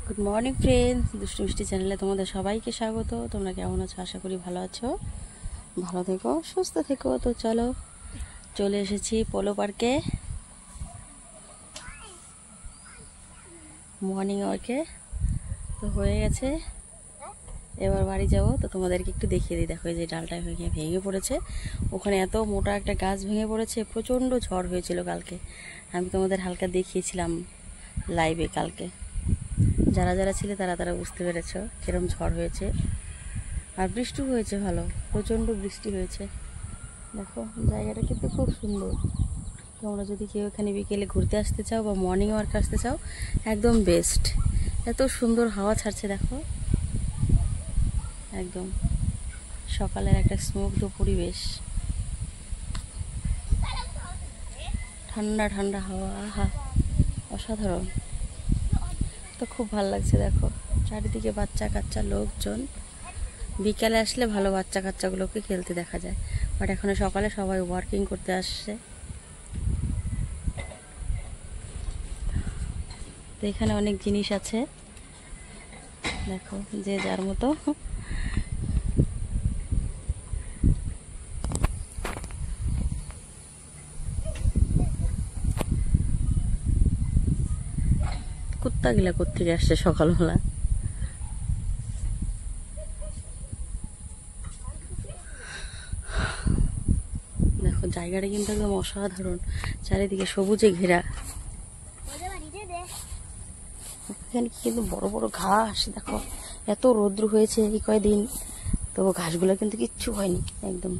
Good morning friends, দুষ্টু মিষ্টি চ্যানেলে তোমাদের সবাইকে স্বাগত। তোমরা কেমন আছো? আশা করি ভালো আছো। ভালো থেকো, সুস্থ থেকো। তো চলো, চলে এসেছি পোলো পার্কে মর্নিং ওয়ার্কে। তো হয়ে গেছে, এবার বাড়ি যাবো। তো তোমাদেরকে একটু দেখিয়ে দিই। দেখো, এই যে ডালটা ভেঙে পড়েছে। ওখানে এত মোটা একটা গাছ ভেঙে পড়েছে, প্রচণ্ড ঝড় হয়েছিল কালকে। আমি তোমাদের হালকা দেখিয়েছিলাম লাইভে কালকে। যারা যারা ছিল তারা বুঝতে পেরেছো কিরম ঝড় হয়েছে। আর বৃষ্টি হয়েছে, ভালো প্রচণ্ড বৃষ্টি হয়েছে। দেখো, জায়গাটা কিন্তু খুব সুন্দর। তোমরা যদি কেউ এখানে বিকেলে ঘুরতে আসতে চাও বা মর্নিং ওয়ার্ক আসতে চাও, একদম বেস্ট। এত সুন্দর হাওয়া ছাড়ছে দেখো, একদম সকালের একটা স্নিগ্ধ পরিবেশ, ঠান্ডা ঠান্ডা হাওয়া, আহা অসাধারণ। তো খুব ভালো লাগছে। দেখো, চারিদিকে বাচ্চা কাচ্চা লোকজন। বিকালে আসলে ভালো বাচ্চা কাচ্চাগুলোকে খেলতে দেখা যায়, বাট এখন সকালে সবাই ওয়ার্কিং করতে আসছে। তো এখানে অনেক জিনিস আছে, দেখো যে যার মতো। কুত্তাগুলা কোত্থেকে আসছে সকালবেলা? দেখো, জায়গাটা কিন্তু একদম অসাধারণ, চারিদিকে সবুজে ঘেরা। এখানে কিন্তু বড় বড় ঘাস। দেখো, এত রৌদ্র হয়েছে এই কয়দিন, তো ঘাসগুলো কিন্তু কিচ্ছু হয়নি একদম।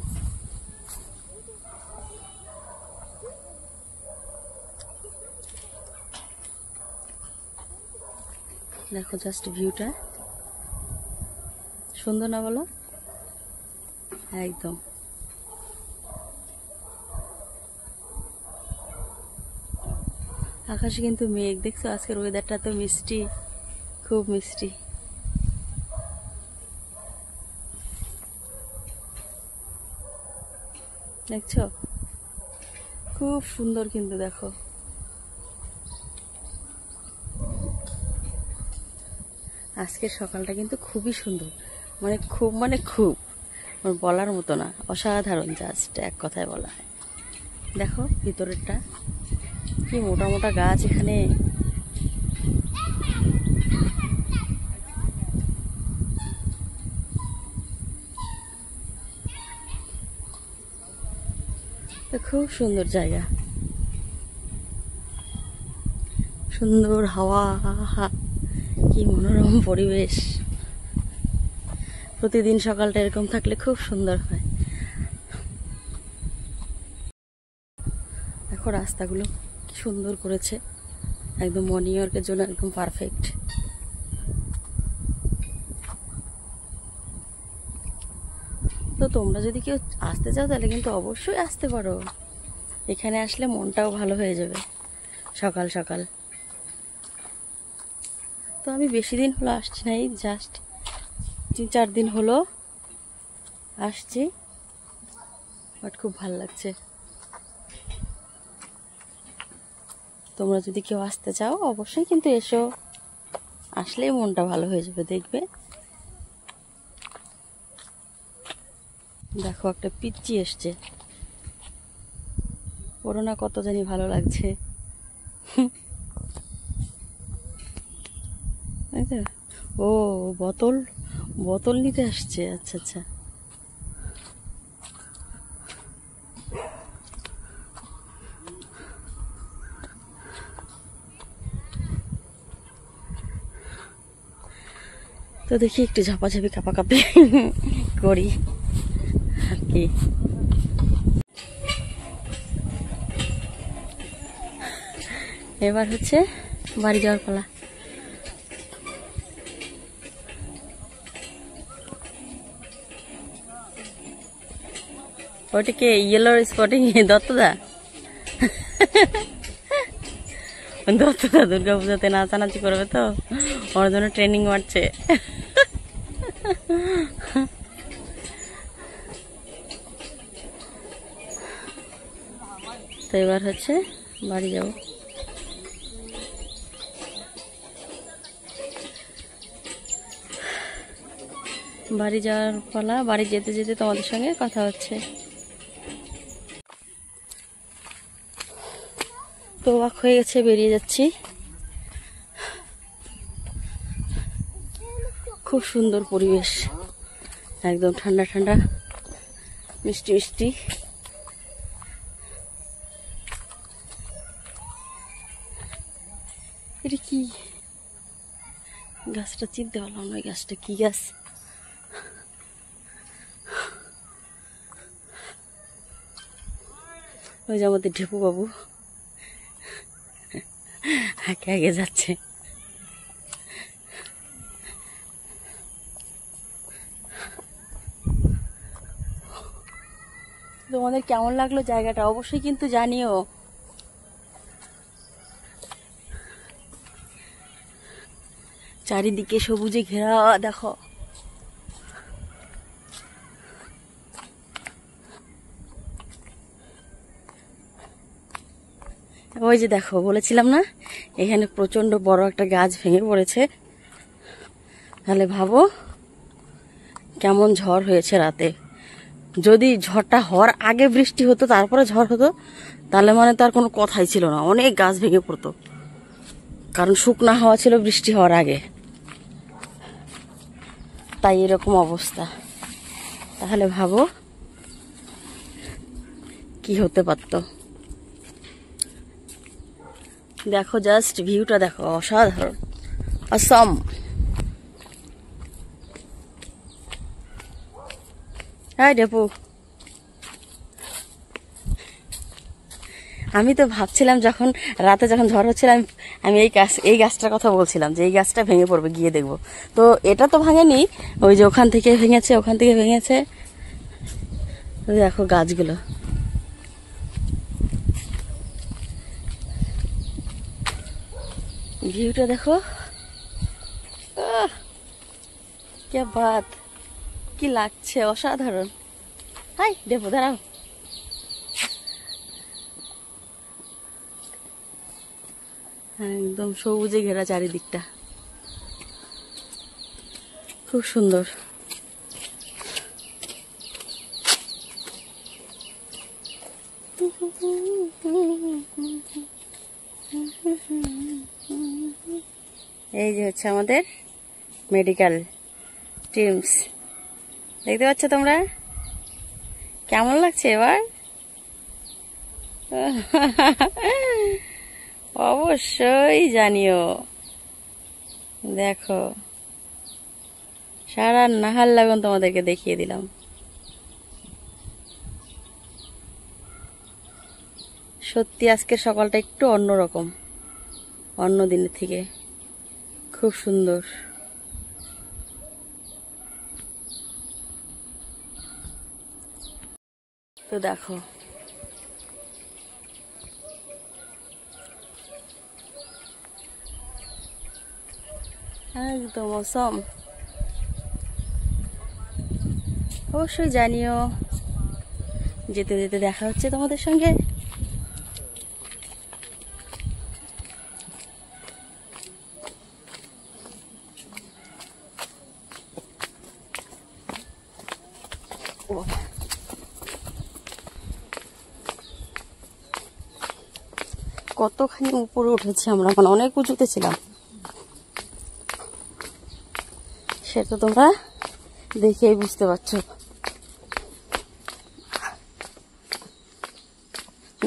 দেখো জাস্ট ভিউটা সুন্দর না বলো? একদম আকাশে কিন্তু মেঘ। দেখছো, আজকের ওয়েদারটা তো মিষ্টি, খুব মিষ্টি। দেখছো, খুব সুন্দর কিন্তু। দেখো, আজকের সকালটা কিন্তু খুবই সুন্দর, খুব বলার মতো না, অসাধারণ, জাস্ট এক কথায় বলা হয়। দেখো ভিতরেরটা কি মোটা মোটা গাছ এখানে। খুব সুন্দর জায়গা, সুন্দর হাওয়া, কি মনোরম পরিবেশ। প্রতিদিন সকালটা এরকম থাকলে খুব সুন্দর হয়। দেখো রাস্তাগুলো কি সুন্দর করেছে, একদম মর্নিং ওয়ার্কের জন্য একদম পারফেক্ট। তো তোমরা যদি কেউ আসতে চাও তাহলে কিন্তু অবশ্যই আসতে পারো। এখানে আসলে মনটাও ভালো হয়ে যাবে সকাল সকাল। তো আমি বেশি দিন হলো আসছি না, এই জাস্ট 3-4 দিন হলো আসছি, বাট খুব ভালো লাগছে। তোমরা যদি কেউ আসতে চাও অবশ্যই কিন্তু এসো, আসলেই মনটা ভালো হয়ে যাবে দেখবে। দেখো, একটা পিচ্চি এসছে, ওর না কত জানি ভালো লাগছে। ও বোতল বোতল নিতে আসছে, আচ্ছা আচ্ছা। তো দেখি একটু ঝাপাঝাপি কাঁপাকাঁপি করি আর কি। এবার হচ্ছে বাড়ি যাওয়ার পালা। ওইটাকে ইয়েলো স্পটিং দত্তদা দত্তদা দুর্গাপূজাতে নাচানাচি করবে, তো ওর জন্য ট্রেনিং মারছে। তো এবার হচ্ছে বাড়ি যাব। বাড়ি যাওয়ার পালা। বাড়ি যেতে যেতে তোমাদের সঙ্গে কথা হচ্ছে। তো অবাক হয়ে গেছে, বেরিয়ে যাচ্ছি। খুব সুন্দর পরিবেশ, একদম ঠান্ডা ঠান্ডা, মিষ্টি মিষ্টি। এটা কি গাছটা চিনতে পারলাম না, গাছটা কি গাছ? ওই যে আমাদের ঢেপু বাবু আগে আগে যাচ্ছে। তোমাদের কেমন লাগলো জায়গাটা অবশ্যই কিন্তু জানিও। চারিদিকে সবুজে ঘেরা, দেখো। ওই যে দেখো, বলেছিলাম না এখানে প্রচন্ড বড় একটা গাছ ভেঙে পড়েছে। তাহলে ভাবো কেমন ঝড় হয়েছে রাতে। যদি ঝড়টা হওয়ার আগে বৃষ্টি হতো, তারপরে ঝড় হতো, তাহলে মানে তার কোনো কথাই ছিল না, অনেক গাছ ভেঙে পড়তো। কারণ শুকনা হাওয়া ছিল বৃষ্টি হওয়ার আগে, তাই এরকম অবস্থা। তাহলে ভাবো কি হতে পারতো। দেখো জাস্ট ভিউটা দেখো, অসাধারণ, অসম। হ্যাঁ ডেপু, আমি তো ভাবছিলাম যখন রাতে যখন ঝড় হচ্ছিল, আমি এই গাছটার কথা বলছিলাম যে এই গাছটা ভেঙে পড়বে, গিয়ে দেখবো। তো এটা তো ভাঙেনি, ওই যে ওখান থেকে ভেঙেছে, ওখান থেকে ভেঙেছে। দেখো গাছগুলো, ভিউটা দেখো, কে বাত, কি লাগছে, অসাধারণ। হাই দেবো, দাঁড়াও। একদম সবুজে ঘেরা চারিদিকটা, খুব সুন্দর। এই যে হচ্ছে আমাদের মেডিকেল টিমস, দেখতে পাচ্ছ তোমরা? কেমন লাগছে এবার? অবশ্যই জানিও। দেখো সারা নাহার লাগান তোমাদেরকে দেখিয়ে দিলাম। সত্যি আজকের সকালটা একটু অন্যরকম, অন্য দিনের থেকে খুব সুন্দর। তো দেখো একদম অসম। অবশ্যই জানিও, যেতে যেতে দেখা হচ্ছে তোমাদের সঙ্গে। কতখানি উপরে উঠেছি আমরা, মানে অনেক উঁচুতে ছিলাম, সেটা তোমরা দেখেই বুঝতে পারছো।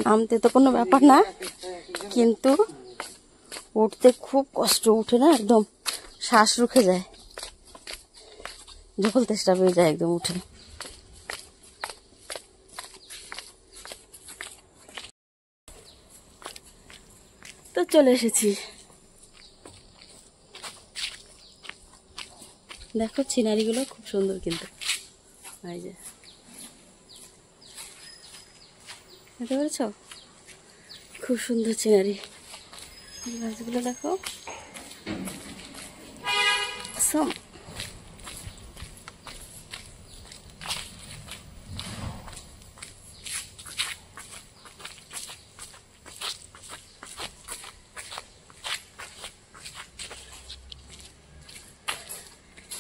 নামতে তো কোনো ব্যাপার না, কিন্তু উঠতে খুব কষ্ট। উঠে না একদম শ্বাস রুখে যায়, জল তেষ্টা পেয়ে যায় একদম উঠে। তো চলে এসেছি, দেখো সিনারিগুলো খুব সুন্দর কিন্তু। এই যে দেখতে পাচ্ছ, খুব সুন্দর সিনারি। গাছগুলো দেখো, সব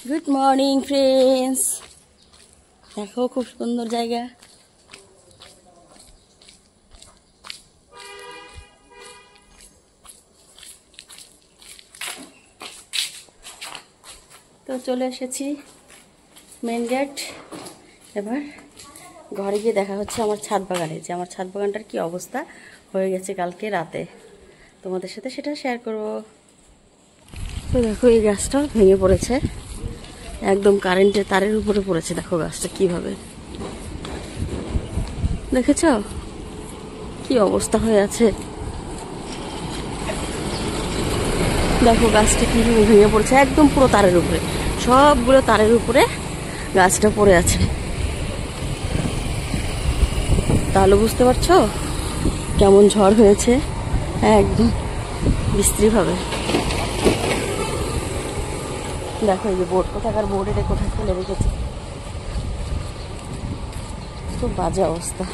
গুড মর্নিং ফ্রেন্ডস, দেখো খুব সুন্দর জায়গা। তো চলে এসেছি মেন গেট। এবার ঘরে গিয়ে দেখা হচ্ছে আমার ছাদ বাগানে, যে আমার ছাদ বাগানটার কি অবস্থা হয়ে গেছে কালকে রাতে, তোমাদের সাথে সেটা শেয়ার করব। তো দেখো এই গাছটা ভেঙে পড়েছে, একদম কারেন্টের তারের উপরে পড়েছে। দেখো গাছটা কিভাবে, দেখেছ কি অবস্থা হয়ে আছে। দেখো গাছটা কিভাবে ভেঙে পড়েছে, একদম পুরো তারের উপরে, সবগুলো তারের উপরে গাছটা পড়ে আছে। তাহলে বুঝতে পারছো কেমন ঝড় হয়েছে, একদম বিস্ত্রীভাবে। দেখো এই যে বোর্ড, কোথাকার বোর্ড, এটা কোথায় ফেলে রেখেছে, খুব বাজে অবস্থা।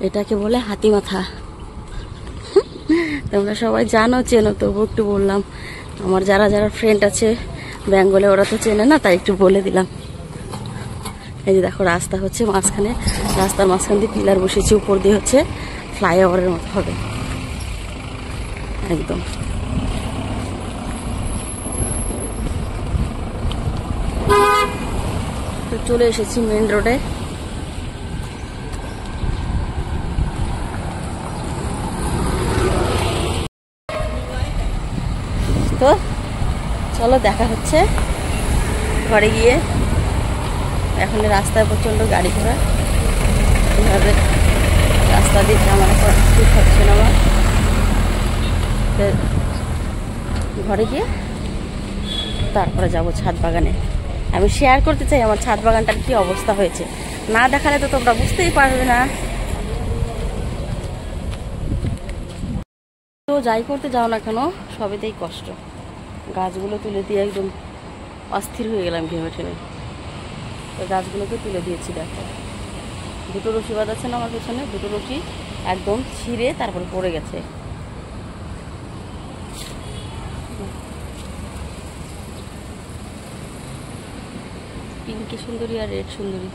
এটাকে বলে হাতি মাথা। তোমরা সবাই জানো, চেনো, তবু একটু বললাম। আমার যারা যারা ফ্রেন্ড আছে বেঙ্গলে, ওরা তো চেনে না, তাই একটু বলে দিলাম। এই যে দেখো রাস্তা হচ্ছে মাঝখানে, রাস্তার মাঝখান দিয়ে পিলার বসেছে, উপর দিয়ে হচ্ছে ফ্লাইওভারের মতো হবে একদম। তো চলে এসেছি মেন রোডে। তো চলো দেখা হচ্ছে ঘরে গিয়ে। এখন রাস্তায় প্রচণ্ড গাড়ি ঘোড়া, এভাবে রাস্তা দিয়ে আমার ঠিক হচ্ছে না। আমার ঘরে গিয়ে তারপরে যাব ছাদ বাগানে। আমি শেয়ার করতে চাই আমার ছাদ বাগানটার কি অবস্থা হয়েছে, না দেখালে তো তোমরা বুঝতেই পারবে না। তো যাই করতে যাও না কেন, সবেতেই কষ্ট। গাছগুলো তুলে দিয়ে একদম অস্থির হয়ে গেলাম ঘেমে ঠেমে। তো গাছগুলোকে তুলে দিয়েছি। দেখো দুটো রশি বাঁধা আছে না আমার পেছনে, দুটো রশি একদম ছিঁড়ে তারপরে পড়ে গেছে। পিঙ্কি সুন্দরী আর রেড সুন্দরী।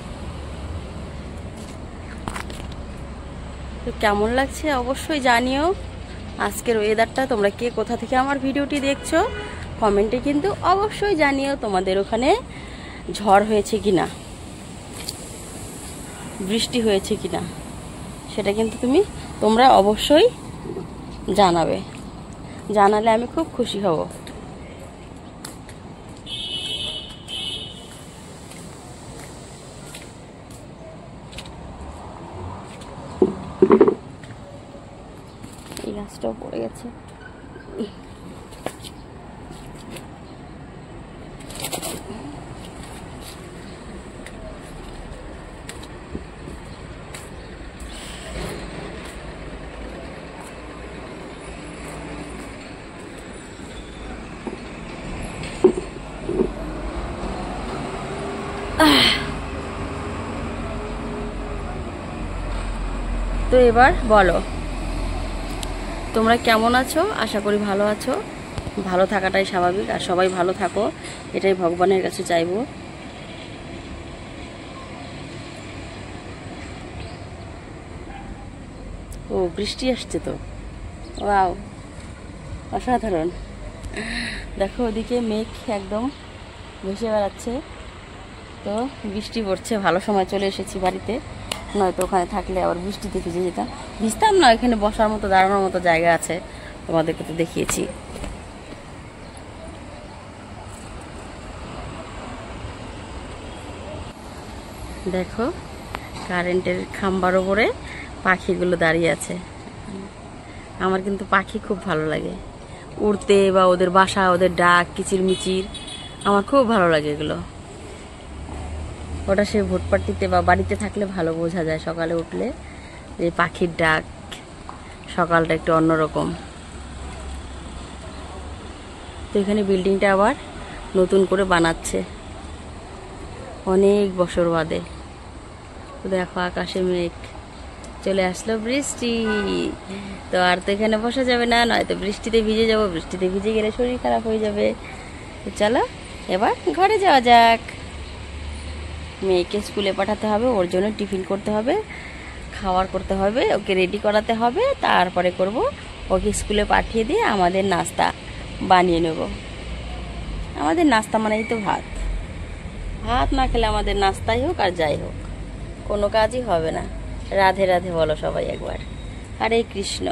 তো কেমন লাগছে অবশ্যই জানিও। আজকের ওয়েদারটা তোমরা কে কোথা থেকে আমার ভিডিওটি দেখছো কমেন্টে কিন্তু অবশ্যই জানিও। তোমাদের ওখানে ঝড় হয়েছে কিনা, বৃষ্টি হয়েছে কিনা, সেটা কিন্তু তোমরা অবশ্যই জানাবে। জানালে আমি খুব খুশি হব। এই গাছটাও পড়ে গেছে। তো এবার বলো তোমরা কেমন আছো, আশা করি ভালো আছো। ভালো থাকাটাই স্বাভাবিক, আর সবাই ভালো থাকো, এটাই ভগবানের কাছে চাইবো। ও বৃষ্টি আসছে তো, ওয়াও অসাধারণ। দেখো ওদিকে মেঘ একদম ভেসে বেড়াচ্ছে। তো বৃষ্টি পড়ছে, ভালো সময় চলে এসেছি বাড়িতে, নয়তো ওখানে থাকলে আবার বৃষ্টিতে ভিজে যেতাম। ভিজতাম না, এখানে বসার মতো দাঁড়ানোর মতো জায়গা আছে, তোমাদেরকে তো দেখিয়েছি। দেখো কারেন্টের খাম্বার ওপরে পাখিগুলো দাঁড়িয়ে আছে। আমার কিন্তু পাখি খুব ভালো লাগে, উড়তে বা ওদের বাসা, ওদের ডাক, কিচিরমিচির আমার খুব ভালো লাগে এগুলো। ওটা সে ভোটপাট্টিতে বা বাড়িতে থাকলে ভালো বোঝা যায়, সকালে উঠলে এই পাখির ডাক, সকালটা একটু অন্যরকম। তো এখানে বিল্ডিংটা আবার নতুন করে বানাচ্ছে অনেক বছর বাদে। তো দেখো আকাশে মেঘ, চলে আসলো বৃষ্টি। তো আর তো এখানে বসা যাবে না, নয়তো বৃষ্টিতে ভিজে যাব, বৃষ্টিতে ভিজে গেলে শরীর খারাপ হয়ে যাবে। তো চলো এবার ঘরে যাওয়া যাক। মেয়েকে স্কুলে পাঠাতে হবে, ওর জন্য টিফিন করতে হবে, খাবার করতে হবে, ওকে রেডি করাতে হবে, তারপরে করব ওকে স্কুলে পাঠিয়ে দিয়ে আমাদের নাস্তা বানিয়ে নেব। আমাদের নাস্তা মানেই তো ভাত, ভাত না খেলে আমাদের নাস্তাই হোক আর যাই হোক কোনো কাজই হবে না। রাধে রাধে বলো সবাই একবার। হরে কৃষ্ণ।